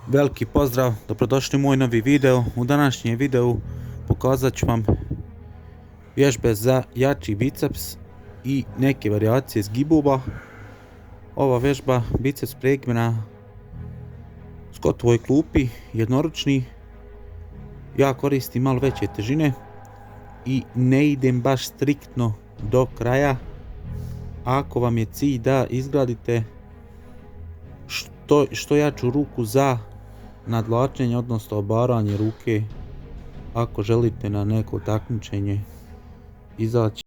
Veliki pozdrav, dobrodošli u moj novi video. U današnjem videu pokazat ću vam vježbe za jači biceps i neke varijacije zgibova. Ova vježba biceps pređi na Scottovoj klupi, jednoručni. Ja koristim malo veće težine i ne idem baš striktno do kraja. Ako vam je cilj da izgradite što jaču ruku za nadvlačenje, odnosno obaranje ruke, ako želite na neko takmičenje izaći.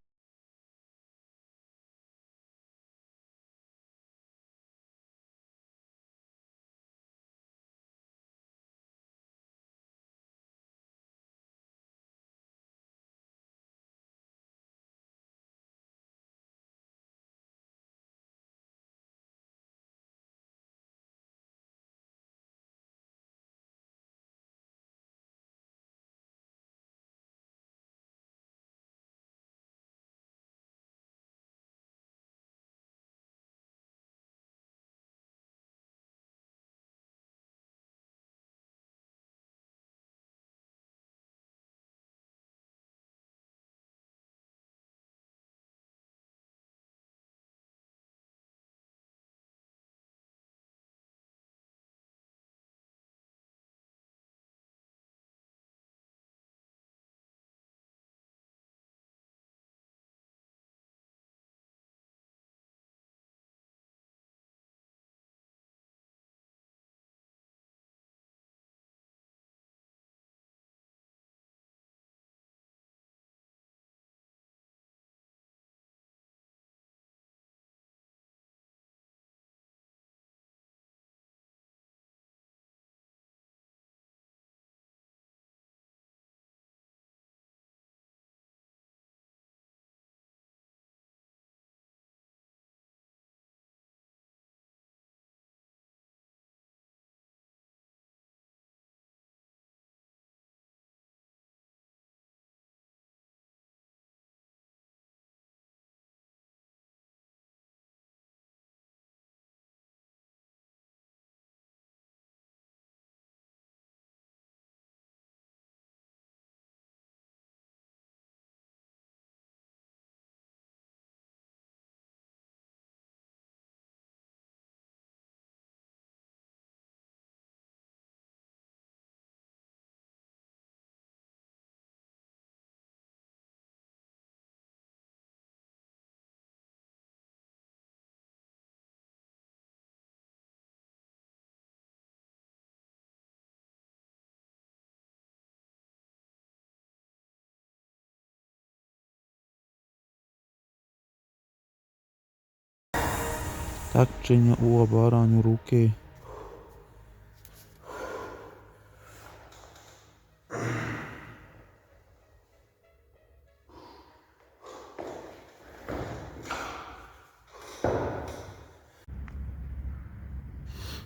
Takmičenje u obaranju ruke.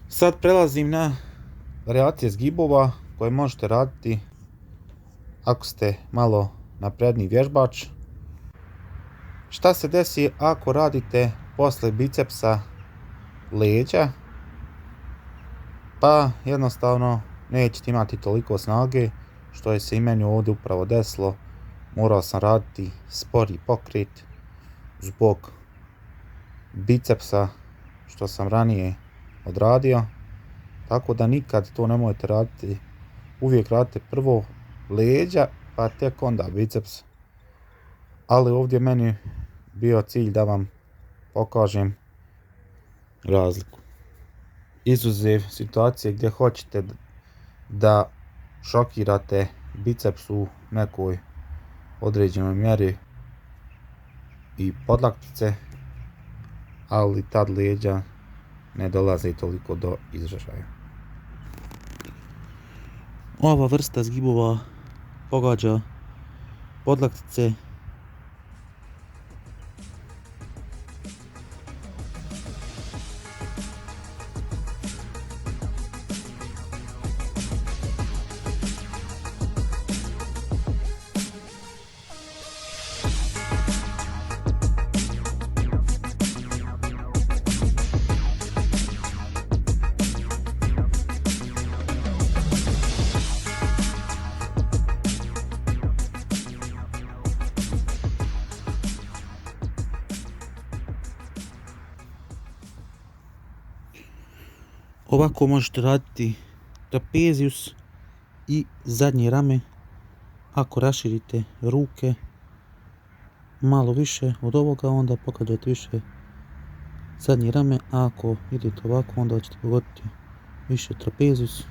Sad prelazim na varijacije zgibova koje možete raditi ako ste malo napredniji vježbač. Šta se desi ako radite posle bicepsa leđa? Pa jednostavno nećete imati toliko snage, što je se i meni ovdje upravo desilo. Morao sam raditi spori pokret zbog bicepsa što sam ranije odradio. Tako da nikad to nemojte raditi. Uvijek radite prvo leđa pa tek onda biceps. Ali ovdje meni bio cilj da vam pokažem razliku. Izuzev situacije gdje hoćete da šokirate biceps u nekoj određenoj mjeri i podlaktice, ali tad leđa ne dolaze toliko do izražaja. Ova vrsta zgibova pogađa podlaktice, Ovako možete raditi trapezijus i zadnje rame ako raširite ruke malo više od ovoga, onda pokažete više zadnje rame, a ako idete ovako onda ćete pogoditi više trapezijus.